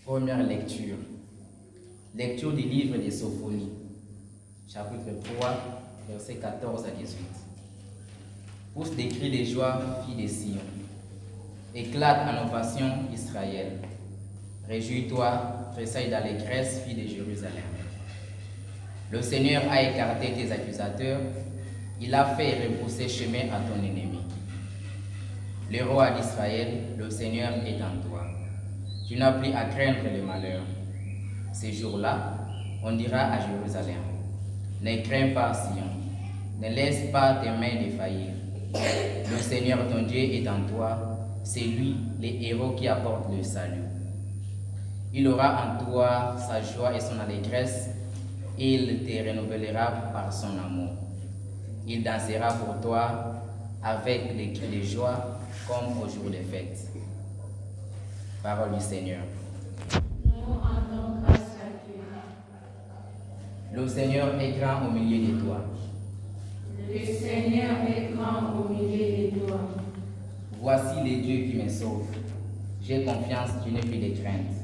Première lecture. Lecture du livre des Sophonies, chapitre 3, versets 14 à 18. Pousse des cris de joie, fille de Sion. Éclate en ovation, Israël. Réjouis-toi, tressaille d'allégresse, fille de Jérusalem. Le Seigneur a écarté tes accusateurs, il a fait repousser chemin à ton ennemi. Le roi d'Israël, le Seigneur est en toi. Tu n'as plus à craindre le malheur. Ces jours-là, on dira à Jérusalem, ne crains pas Sion, ne laisse pas tes mains défaillir. Le Seigneur ton Dieu est en toi, c'est lui, les héros qui apportent le salut. Il aura en toi sa joie et son allégresse, et il te renouvellera par son amour. Il dansera pour toi avec les cris de joie comme au jour des fêtes. Parole du Seigneur. Nous rendons grâce à Dieu. Le Seigneur est grand au milieu de toi. Le Seigneur est grand au milieu de toi. Voici les dieux qui me sauvent. J'ai confiance, je n'ai plus de crainte.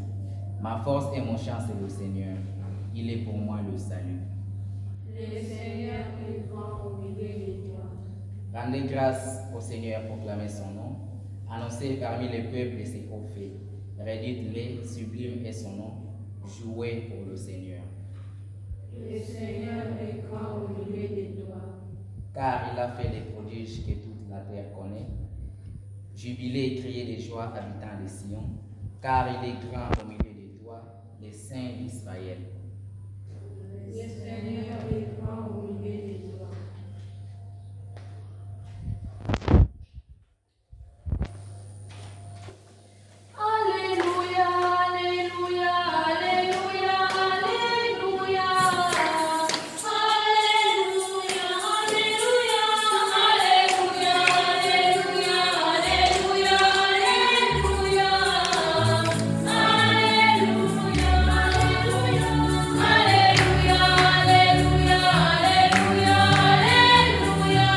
Ma force et mon chant, c'est le Seigneur. Il est pour moi le salut. Le Seigneur est grand au milieu de toi. Rendez grâce au Seigneur, proclamez son nom. Annoncez parmi les peuples ses faits. Redites-les, sublime est son nom. Jouez pour le Seigneur. Le Seigneur est grand au milieu de toi. Car il a fait des prodiges que toute la terre connaît. Jubilez et criez de joie, habitants de Sion, car il est grand au milieu de toi, les saints d'Israël. Le Seigneur est grand au milieu de toi. Alléluia, Alléluia, Alléluia, Alléluia. Alléluia, Alléluia, Alléluia, Alléluia, Alléluia, Alléluia. Alléluia, Alléluia, Alléluia, Alléluia,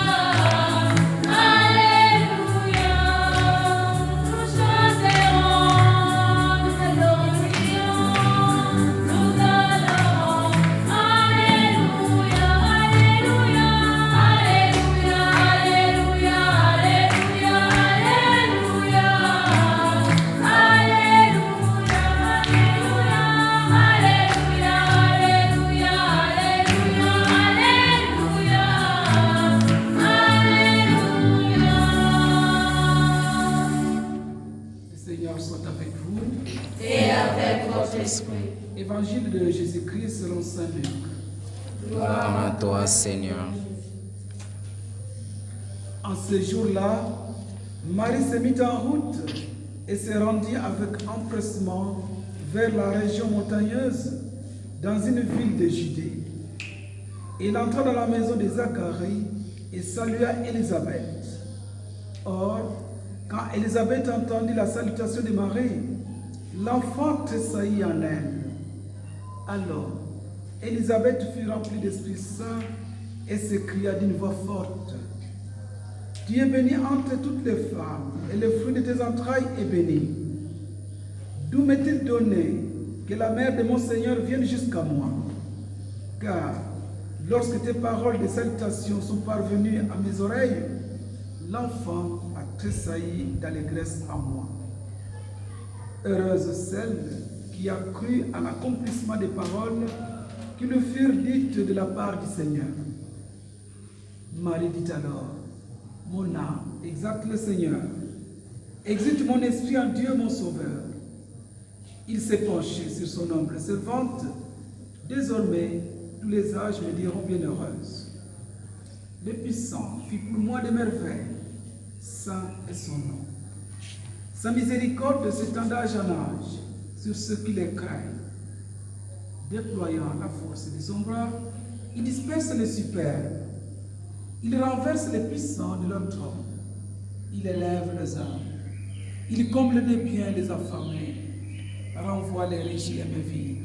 Le Seigneur soit avec vous. Et avec votre esprit. Évangile de Jésus-Christ selon saint Luc. Gloire à toi, Seigneur. En ce jour-là, Marie se mit en route et se rendit avec empressement vers la région montagneuse dans une ville de Judée. Il entra dans la maison de Zacharie et salua Élisabeth. Or, quand Élisabeth entendit la salutation de Marie, l'enfant tressaillit en elle. Alors, Élisabeth fut remplie d'Esprit Saint et s'écria d'une voix forte, « Tu es bénie entre toutes les femmes, et le fruit de tes entrailles est béni. D'où m'est-il donné que la mère de mon Seigneur vienne jusqu'à moi? Car lorsque tes paroles de salutation sont parvenues à mes oreilles, l'enfant a tressailli d'allégresse en moi. Heureuse celle qui a cru à l'accomplissement des paroles qui lui furent dites de la part du Seigneur. » Marie dit alors, « Mon âme exalte le Seigneur, exulte mon esprit en Dieu mon Sauveur. Il s'est penché sur son humble servante. Désormais, tous les âges me diront bienheureuse. Le puissant fit pour moi des merveilles. Saint est son nom. Sa miséricorde s'étend d'âge en âge sur ceux qui les craignent. Déployant la force de son bras, il disperse les superbes. Il renverse les puissants de leur trône. Il élève les hommes. Il comble des biens les affamés, renvoie les riches et les mains vides.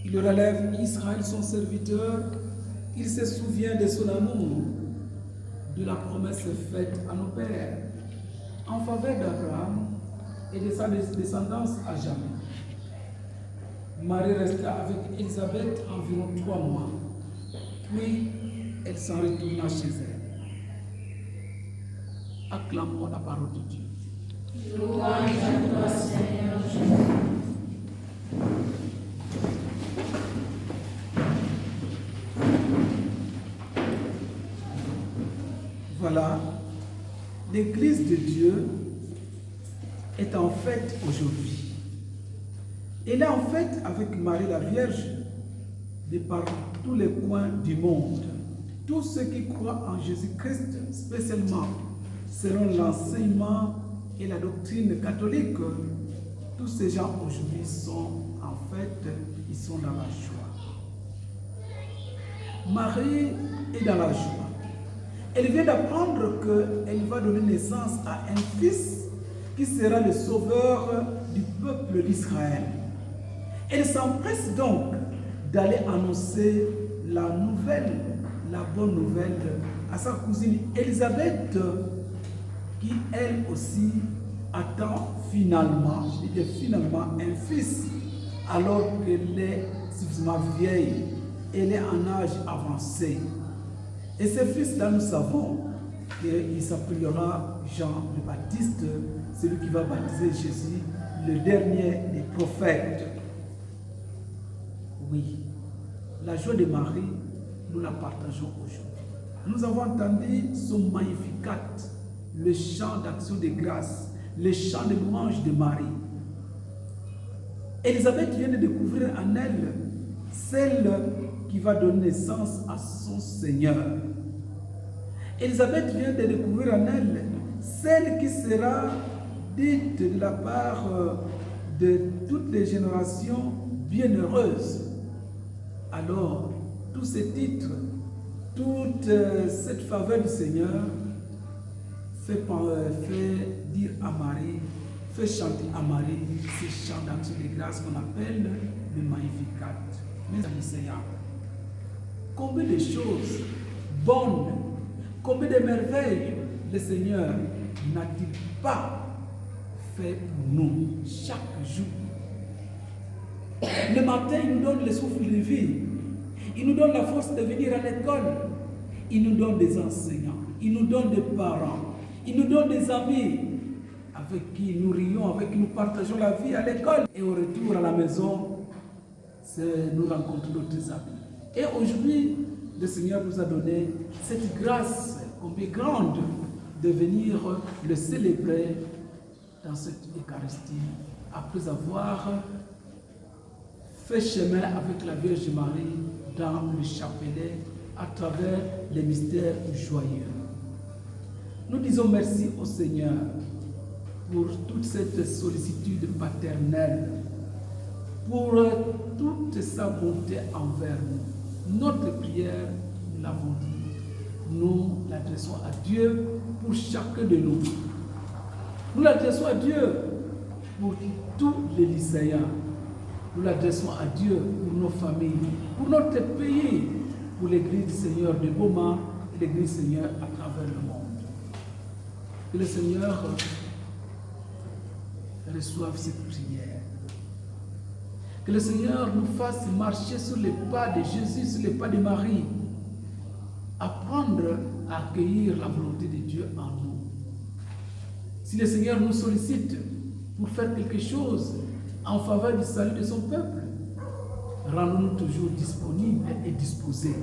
Il relève Israël son serviteur. Il se souvient de son amour, de la promesse faite à nos pères, en faveur d'Abraham et de sa descendance à jamais. Marie resta avec Élisabeth environ 3 mois, puis elle s'en retourna chez elle. Acclamons la parole de Dieu. Louange à toi, Seigneur Jésus. Voilà, l'Église de Dieu est en fête aujourd'hui. Elle est en fête avec Marie la Vierge de par tous les coins du monde. Tous ceux qui croient en Jésus-Christ, spécialement selon l'enseignement et la doctrine catholique, tous ces gens aujourd'hui sont en fête, ils sont dans la joie. Marie est dans la joie. Elle vient d'apprendre qu'elle va donner naissance à un fils qui sera le sauveur du peuple d'Israël. Elle s'empresse donc d'aller annoncer la bonne nouvelle à sa cousine Élisabeth, qui elle aussi attend finalement un fils, alors qu'elle est suffisamment vieille, elle est en âge avancé. Et ce fils-là, nous savons qu'il s'appellera Jean le Baptiste, celui qui va baptiser Jésus, le dernier des prophètes. Oui, la joie de Marie, nous la partageons aujourd'hui. Nous avons entendu son Magnificat, le chant d'action de grâce, le chant de louange de Marie. Élisabeth vient de découvrir en elle celle qui va donner naissance à son Seigneur. Élisabeth vient de découvrir en elle celle qui sera dite de la part de toutes les générations bienheureuses. Alors, tous ces titres, toute cette faveur du Seigneur fait dire à Marie, fait chanter à Marie ces chants d'action de grâce qu'on appelle le Magnificat. Mes amis Seigneur, combien de choses bonnes, combien de merveilles le Seigneur n'a-t-il pas fait pour nous chaque jour? Le matin, il nous donne le souffle de vie. Il nous donne la force de venir à l'école. Il nous donne des enseignants. Il nous donne des parents. Il nous donne des amis avec qui nous rions, avec qui nous partageons la vie à l'école. Et au retour à la maison, nous rencontrons d'autres amis. Et aujourd'hui, le Seigneur nous a donné cette grâce combien grande de venir le célébrer dans cette Eucharistie, après avoir fait chemin avec la Vierge Marie dans le chapelet à travers les mystères joyeux. Nous disons merci au Seigneur pour toute cette sollicitude paternelle, pour toute sa bonté envers nous. Notre prière, nous l'avons dit, nous l'adressons à Dieu pour chacun de nous. Nous l'adressons à Dieu pour tous les lycéens. Nous l'adressons à Dieu pour nos familles, pour notre pays, pour l'Église du Seigneur de Boma et l'Église du Seigneur à travers le monde. Que le Seigneur reçoive cette prière. Que le Seigneur nous fasse marcher sur les pas de Jésus, sur les pas de Marie. Apprendre à accueillir la volonté de Dieu en nous. Si le Seigneur nous sollicite pour faire quelque chose en faveur du salut de son peuple, rendons-nous toujours disponibles et disposés.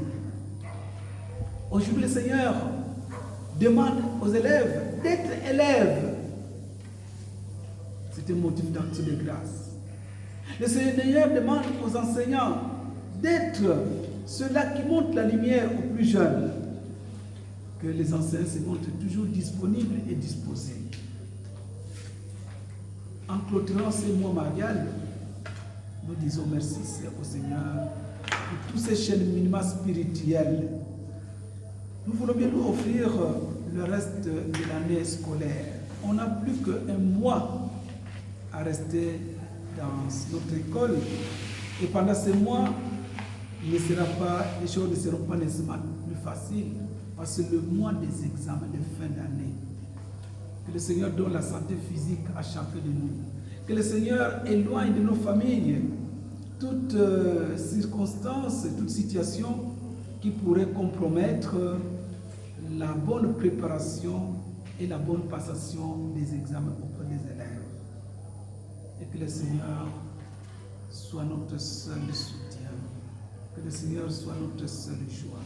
Aujourd'hui, le Seigneur demande aux élèves d'être élèves. C'est un motif d'action de grâce. Le Seigneur demande aux enseignants d'être ceux-là qui montrent la lumière aux plus jeunes. Que les enseignants se montrent toujours disponibles et disposés. En clôturant ces mois mariales, nous disons merci au Seigneur pour tous ces cheminements spirituels. Nous voulons bien nous offrir le reste de l'année scolaire. On n'a plus qu'un mois à rester dans notre école. Et pendant ces mois, les choses ne seront pas nécessairement plus faciles, parce que c'est le mois des examens de fin d'année. Que le Seigneur donne la santé physique à chacun de nous. Que le Seigneur éloigne de nos familles toute circonstance, toute situation qui pourrait compromettre la bonne préparation et la bonne passation des examens auprès des élèves. Et que le Seigneur soit notre seul soutien. Que le Seigneur soit notre seule joie.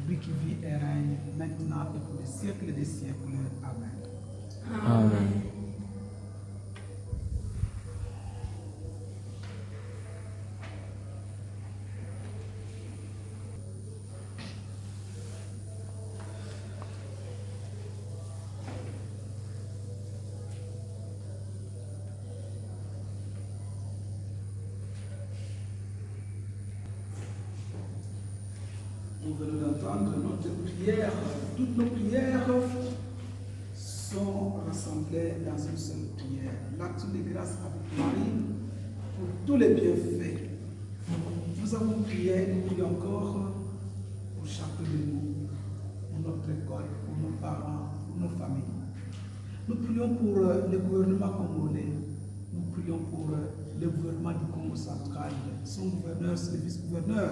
Lui qui vit et règne maintenant et pour les siècles des siècles. Amen. Amen. Nous venons d'entendre notre prière. Toutes nos prières sont rassemblées dans une seule prière. L'acte de grâce avec Marie pour tous les bienfaits. Nous avons prié, nous prions encore pour chacun de nous, pour notre école, pour nos parents, pour nos familles. Nous prions pour le gouvernement congolais. Nous prions pour le gouvernement du Congo central, son gouverneur, son vice-gouverneur,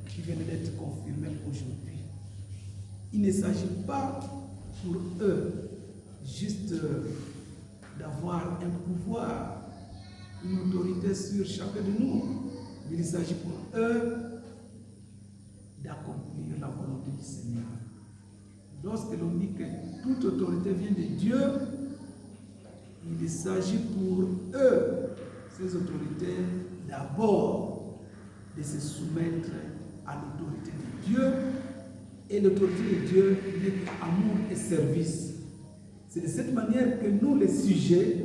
qui viennent d'être confirmés aujourd'hui. Il ne s'agit pas pour eux juste d'avoir un pouvoir, une autorité sur chacun de nous, mais il s'agit pour eux d'accomplir la volonté du Seigneur. Lorsque l'on dit que toute autorité vient de Dieu, il s'agit pour eux, ces autorités, d'abord de se soumettre à l'autorité de Dieu, et l'autorité de Dieu n'est qu'amour et service. C'est de cette manière que nous, les sujets,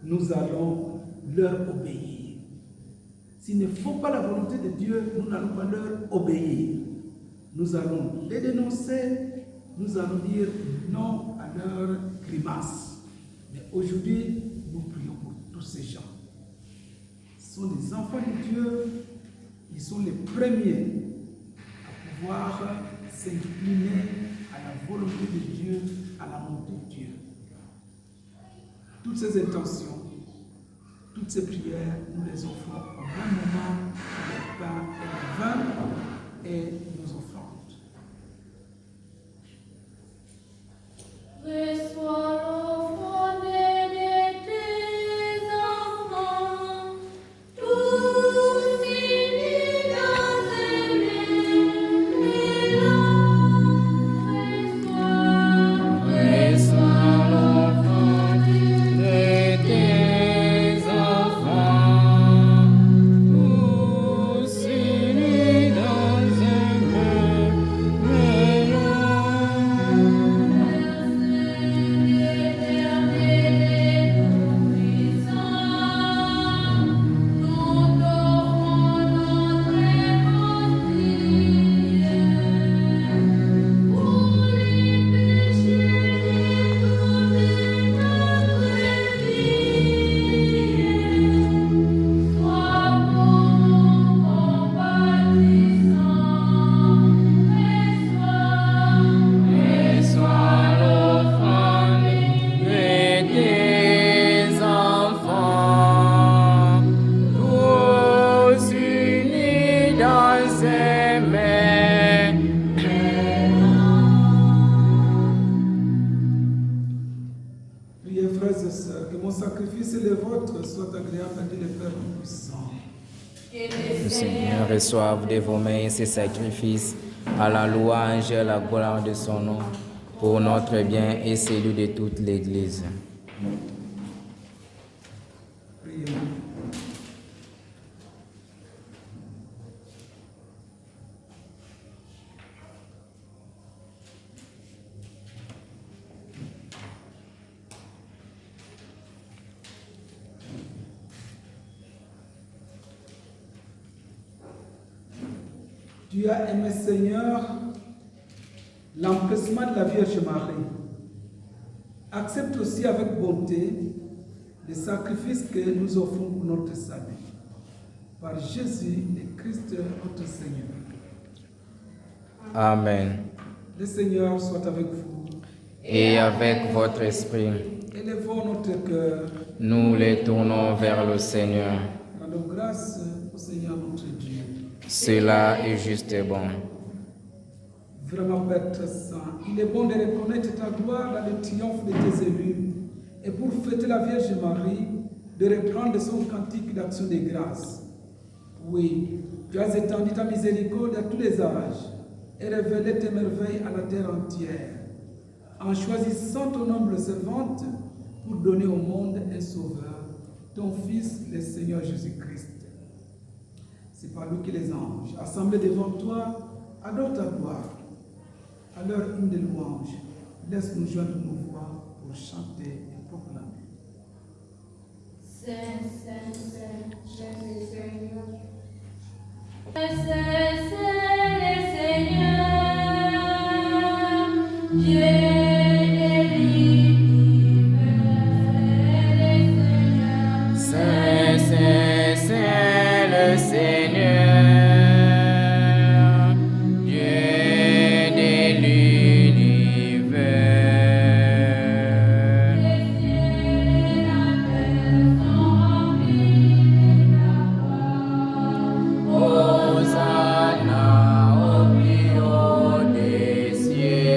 nous allons leur obéir. S'ils ne font pas la volonté de Dieu, nous n'allons pas leur obéir. Nous allons les dénoncer, nous allons dire non à leurs grimaces. Mais aujourd'hui, nous prions pour tous ces gens. Ce sont des enfants de Dieu, ils sont les premiers à pouvoir s'incliner à la volonté de Dieu, à l'amour de Dieu. Toutes ces intentions, toutes ces prières, nous les offrons au même moment, le pain et le vin et nos offrandes. Reçois l'offrande de tes enfants, tous unis dans un même élan. Reçois l'offrande de tes enfants, tous unis dans un même élan. Priez, frères et sœurs, que mon sacrifice et le vôtre soient agréables à Dieu le Père Tout-Puissant. Le Seigneur reçoive de vos mains ces sacrifices à la louange et à la gloire de son nom, pour notre bien et celui de toute l'Église. Priez. Tu as aimé, Seigneur, l'empressement de la Vierge Marie. Accepte aussi avec bonté les sacrifices que nous offrons pour notre salut. Par Jésus le Christ, notre Seigneur. Amen. Le Seigneur soit avec vous. Et avec votre esprit. Élevons notre cœur. Nous les tournons vers le Seigneur. Rendons grâce au Seigneur notre Dieu. Cela est juste et bon. Vraiment, Père très saint, il est bon de reconnaître ta gloire dans le triomphe de tes élus. Et pour fêter la Vierge Marie, de reprendre son cantique d'action de grâce. Oui, tu as étendu ta miséricorde à tous les âges et révélé tes merveilles à la terre entière, en choisissant ton humble servante pour donner au monde un sauveur, ton Fils, le Seigneur Jésus-Christ. C'est par lui que les anges, assemblés devant toi, adorent ta gloire. À leur hymne de louange, laisse-nous joindre nos voix pour chanter et proclamer. Saint, Saint, Saint, Saint le Seigneur. Saint, Saint le Seigneur, Dieu de l'univers, le Seigneur. Saint, Saint, Saint le Seigneur, Dieu de l'univers. Hosanna au plus haut des cieux.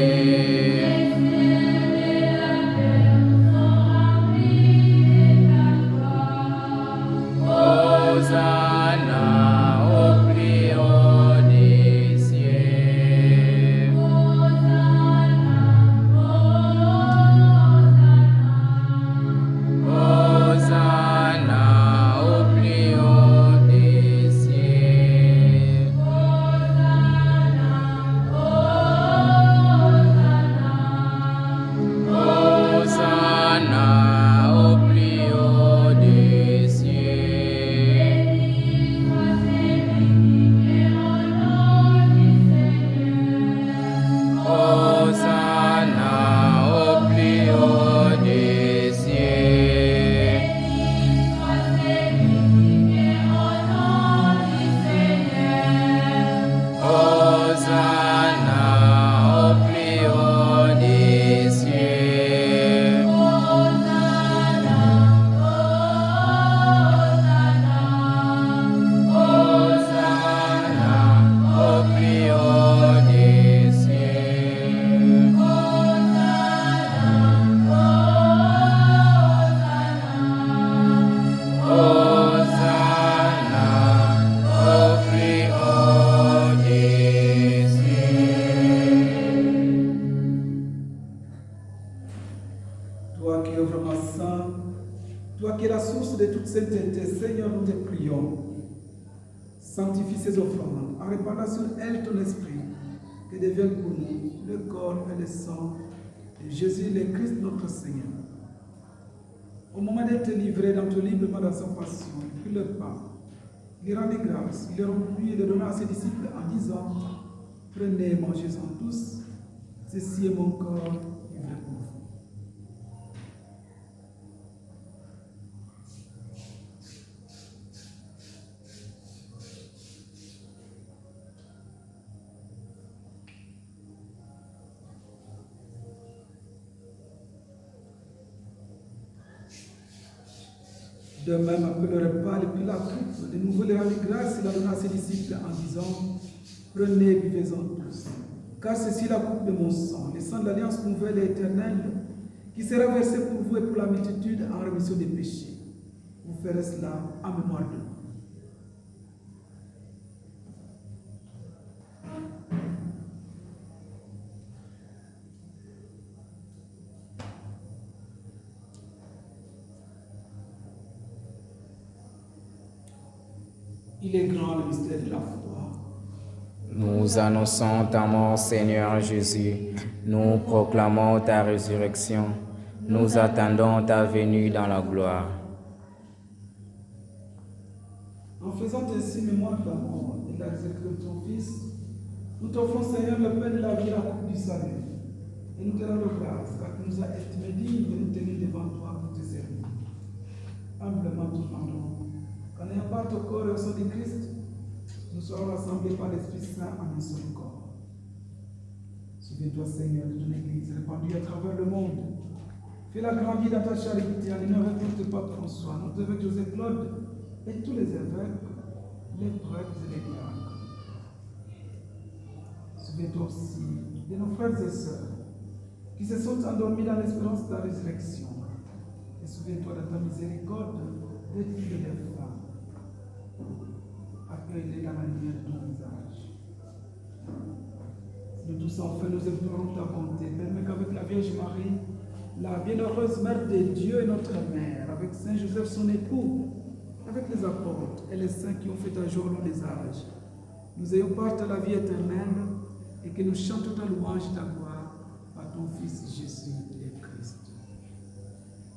Hosanna au plus haut des cieux. Hosanna au plus haut des cieux. Hosanna au plus haut des cieux. Hosanna au plus haut des cieux. Hosanna au plus haut des cieux. Hosanna au plus haut des cieux. Hosanna au plus haut des cieux. Toi qui es vraiment saint, toi qui es la source de toute sainteté, Seigneur, nous te prions. Sanctifie ces offrandes en répandant sur elles ton esprit, que devienne pour nous le corps et le sang de Jésus le Christ notre Seigneur. Au moment d'être livré dans ton librement dans sa passion, il prit le pain, il rendit grâce, il le rompit et le donna à ses disciples en disant: Prenez et mangez-en tous, ceci est mon corps livré pour vous. De même, après le repas, il prit la coupe, de nouveau il rendit grâce et la donna à ses disciples en disant: Prenez et buvez-en tous, car ceci est la coupe de mon sang, le sang de l'alliance nouvelle et éternelle, qui sera versé pour vous et pour la multitude en rémission des péchés. Vous ferez cela en mémoire de moi. Il est grand le mystère de la foi. Nous annonçons ta mort, Seigneur Jésus. Nous proclamons ta résurrection. Nous attendons ta venue dans la gloire. En faisant ainsi mémoire de la mort et de la résurrection de ton Fils, nous t'offrons, Seigneur, le pain de la vie et la coupe du salut. Et nous te rendons grâce, car tu nous as estimés dignes de nous tenir devant toi pour te servir. Humblement nous demandons qu'en ayant part au corps et au sang de Christ, nous soyons rassemblés par l'Esprit Saint en un seul corps. Souviens-toi, Seigneur, de ton Église répandue à travers le monde. Fais-la grandir dans ta charité, en union avec notre pape François, notre évêque José Claude et tous les évêques, les prêtres et les diacres. Souviens-toi aussi de nos frères et sœurs qui se sont endormis dans l'espérance de la résurrection. Et souviens-toi de ta miséricorde des filles et des femmes. Accueille-les dans la lumière de ton visage. Nous tous enfin nous implorons ta bonté. Permets qu'avec la Vierge Marie, la bienheureuse Mère de Dieu et notre Mère, avec Saint Joseph son époux, avec les apôtres et les saints qui ont fait ta joie dans les âges, nous ayons part à la vie éternelle et que nous chantons ta louange et ta gloire par ton Fils Jésus le Christ.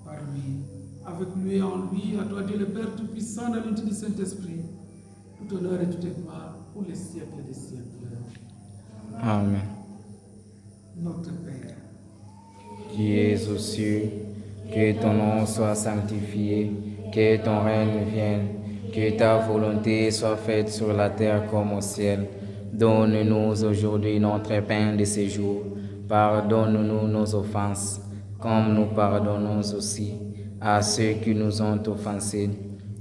Par lui, avec lui et en lui, à toi Dieu le Père Tout-Puissant, dans l'unité du Saint-Esprit, tout honneur et toute gloire pour les siècles des siècles. Amen. Notre Père, Qui es aux cieux, que ton nom soit sanctifié, que ton règne vienne, que ta volonté soit faite sur la terre comme au ciel. Donne-nous aujourd'hui notre pain de ce jour. Pardonne-nous nos offenses, comme nous pardonnons aussi à ceux qui nous ont offensés.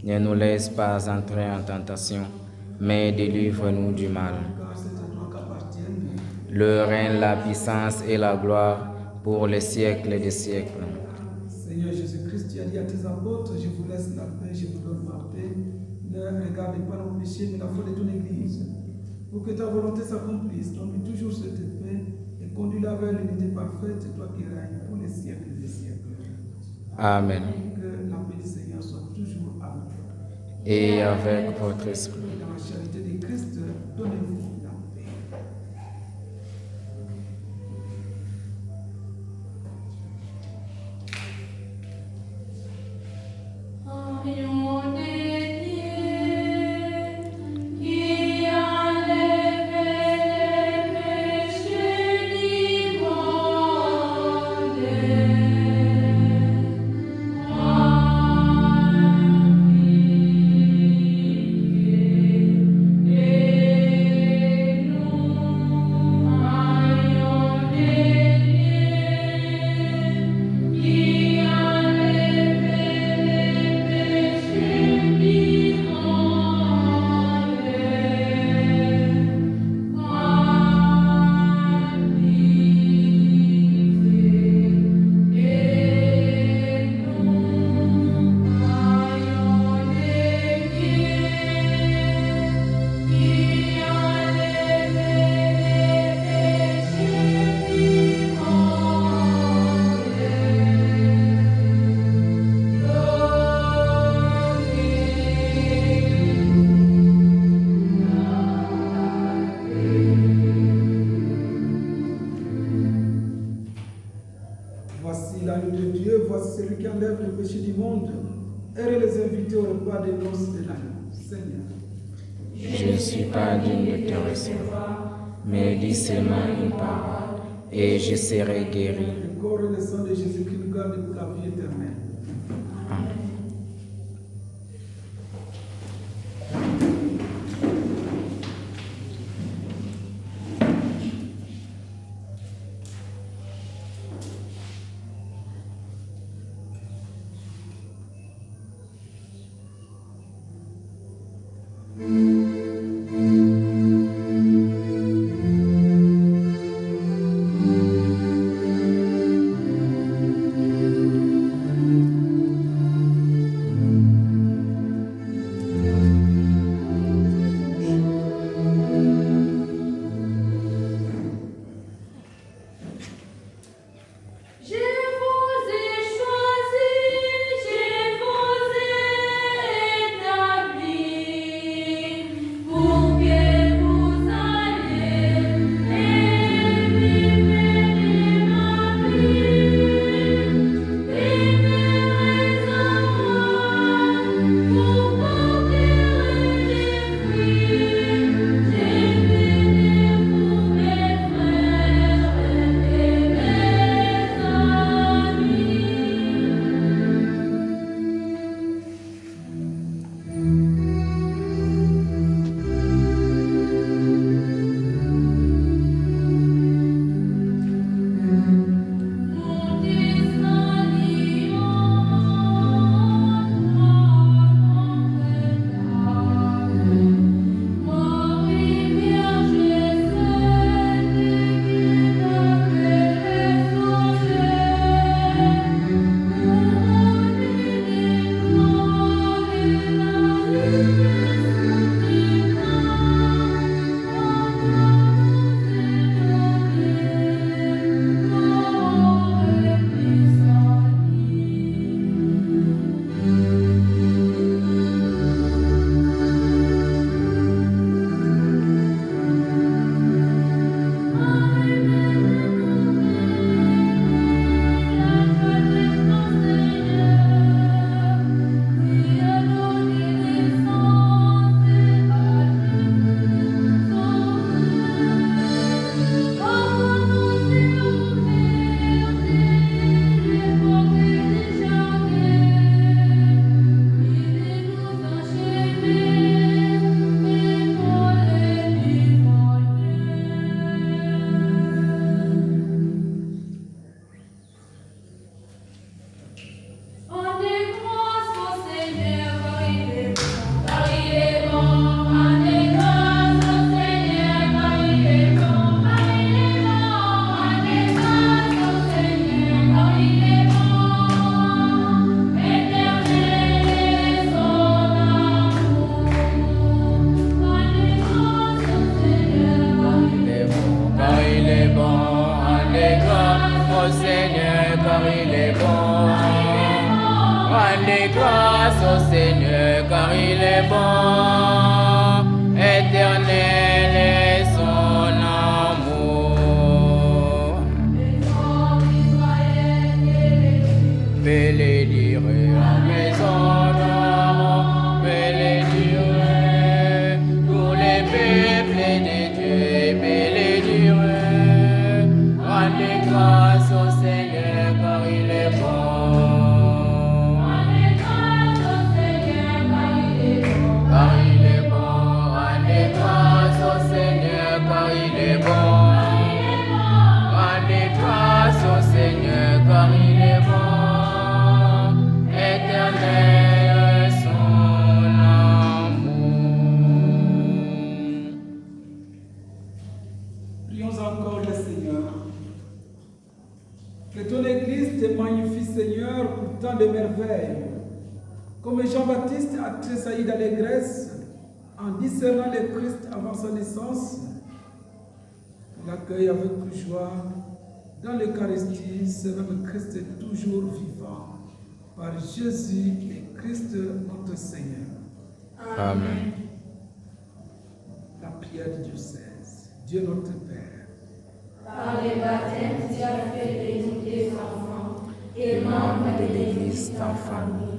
Ne nous laisse pas entrer en tentation, mais délivre-nous du mal. car c'est à toi qu'appartiennent Le règne, la puissance et la gloire pour les siècles des siècles. Seigneur Jésus-Christ, tu as dit à tes apôtres, je vous laisse la paix, je vous donne ma paix. Ne regardez pas nos péchés, mais la foi de ton Église. Pour que ta volonté s'accomplisse, donne-lui toujours cette paix et conduis-la vers l'unité parfaite, toi qui règnes pour les siècles des siècles. Amen. Que la paix du Seigneur soit toujours avec vous. Et avec votre esprit. Et dans la charité de Christ, donnez-vous la paix. Agneau de Dieu, qui enlève les péchés du monde, Voici l'agneau de Dieu, voici celui qui enlève le péché du monde. Errez les invités au repas des noces de l'agneau. Seigneur, Je ne suis pas digne de te recevoir, mais dis seulement une parole, et je serai guéri. le corps et le sang de Jésus qui nous garde pour la vie éternelle. Amen. je vous ai choisi, je vous ai établi Rendez grâce au Seigneur car il est bon, éternel est son amour. Bénédirai en maison d'Aaron, bénédirai tous les peuples de Dieu, bénédirai. Rendez grâce au Seigneur car il est bon. Car il est bon, rendez grâce au Seigneur car il est bon. Rendez grâce au Seigneur car il est bon. Éternel son amour. Prions encore le Seigneur. Que ton Église te magnifie, Seigneur, pour tant de merveilles. Comme Jean-Baptiste a tressailli d'allégresse en discernant le Christ avant sa naissance, l'accueille avec joie dans l'Eucharistie, ce même Christ est toujours vivant. Par Jésus et Christ notre Seigneur. Amen. La prière du diocèse. Dieu notre Père. Par les baptêmes, tu as fait de nous des enfants et Membres de l'Église en famille,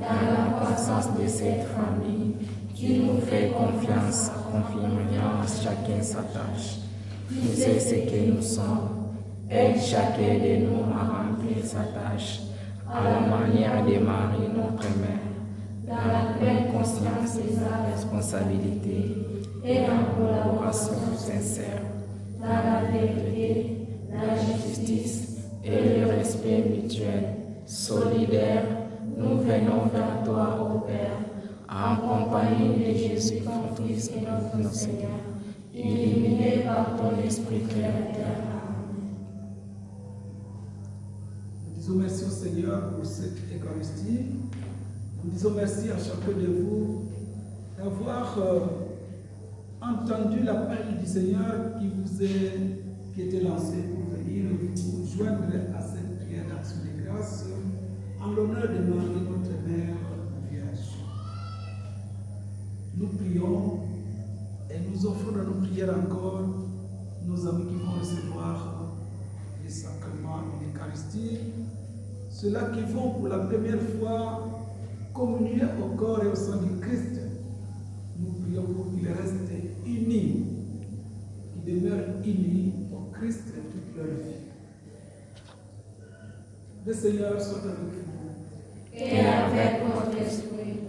dans la croissance de cette famille, tu nous fais confiance, confirmant chacun sa tâche. Tu sais ce que nous sommes, aide chacun de nous à remplir sa tâche, à la manière de Marie notre mère, dans la pleine conscience de sa responsabilité et en collaboration sincère, dans la vérité, la justice et le respect mutuel, solidaire. Nous venons vers toi, ô Père, en compagnie de Jésus, ton Fils et notre Seigneur, illuminé par ton Esprit créateur. Nous disons merci au Seigneur pour cette Eucharistie. Nous disons merci à chacun de vous d'avoir entendu l'appel du Seigneur qui était lancé pour venir vous joindre à cette prière d'action de grâce en l'honneur de Marie, notre Mère Vierge. Nous prions et nous offrons dans nos prières encore nos amis qui vont recevoir les sacrements de l'Eucharistie, ceux-là qui vont pour la première fois communier au corps et au sang du Christ. Nous prions pour qu'ils restent unis, qu'ils demeurent unis au Christ toute leur vie. Le Seigneur soit avec vous. et avec votre esprit.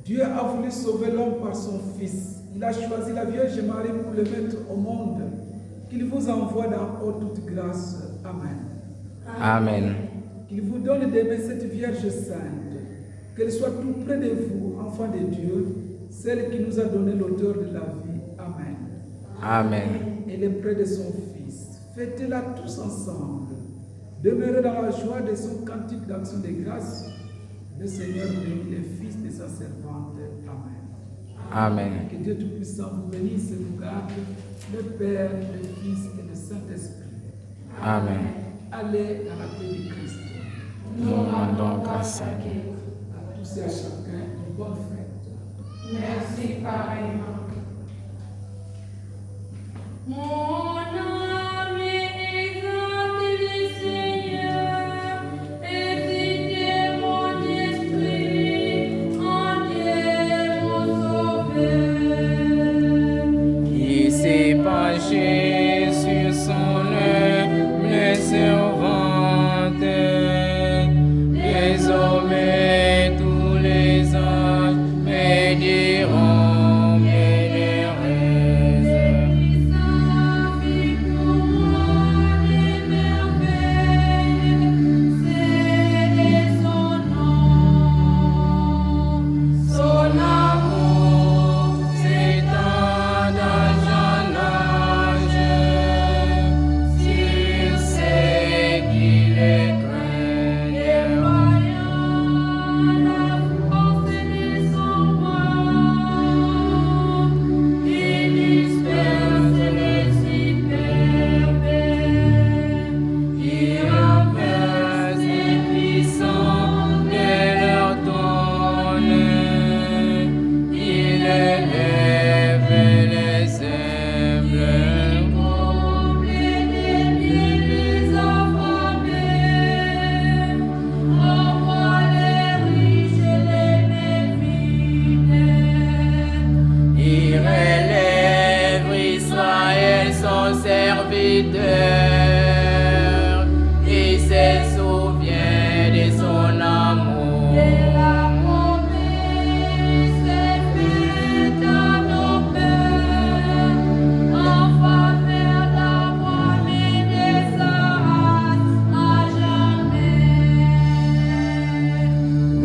Dieu a voulu sauver l'homme par son Fils. Il a choisi la Vierge Marie pour le mettre au monde. Qu'il vous envoie d'en haut toute grâce. Amen. Amen. Qu'il vous donne d'aimer cette Vierge sainte. Qu'elle soit tout près de vous, enfants de Dieu, celle qui nous a donné l'auteur de la vie. Amen. Amen. Elle est près de son Fils. Fêtez-la tous ensemble. Demeurez dans la joie de son cantique d'action de grâce. Le Seigneur bénit les fils de sa servante. Amen. Amen. Que Dieu Tout-Puissant vous bénisse et vous garde, le Père, le Fils et le Saint-Esprit. Amen. Allez dans la paix du Christ. Nous rendons grâce à Dieu. À tous et à chacun, une bonne fête. Merci pareillement. Mon âme exalte le Seigneur, et fidèle mon esprit en Dieu mon Sauveur. Qui s'est penché sur son humble servante, désormais tous les anges me diront bienheureuse. Puissant fit pour moi des merveilles, c'est son nom. Son amour s'étend d'âge en âge sur ceux qui le craignent. La force de son bras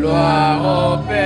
Gloire au Père